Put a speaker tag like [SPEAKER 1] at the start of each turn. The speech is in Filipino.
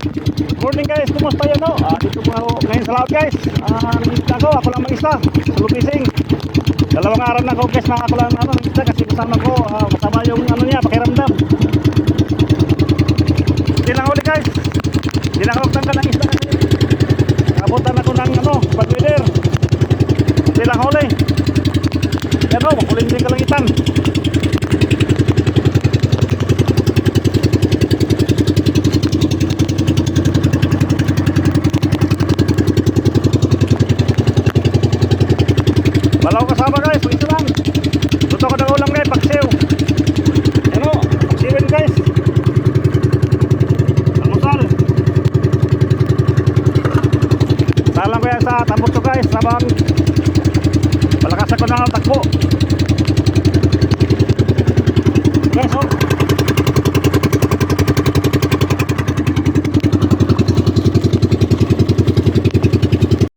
[SPEAKER 1] Good morning guys, kumusta yun no? Dito po ako ngayon sa laot guys. Nangisda ako lang mag-isda sa lupising. Dalawang araw na ako guys na ako lang nangisda kasi kasama ko kasama yung niya, pakiramdam. Hindi lang huli guys. Hindi lang ako tanggal ng isda kasi nakabutan ako ng bad weather. Hindi lang huli. Pero makuling din kalangitan. Wala ko kasama guys, ito lang. Luto ko ng ulam guys, paksiw. Paksiwin guys. Almusal. Salam ko yan sa tambos to guys, sabang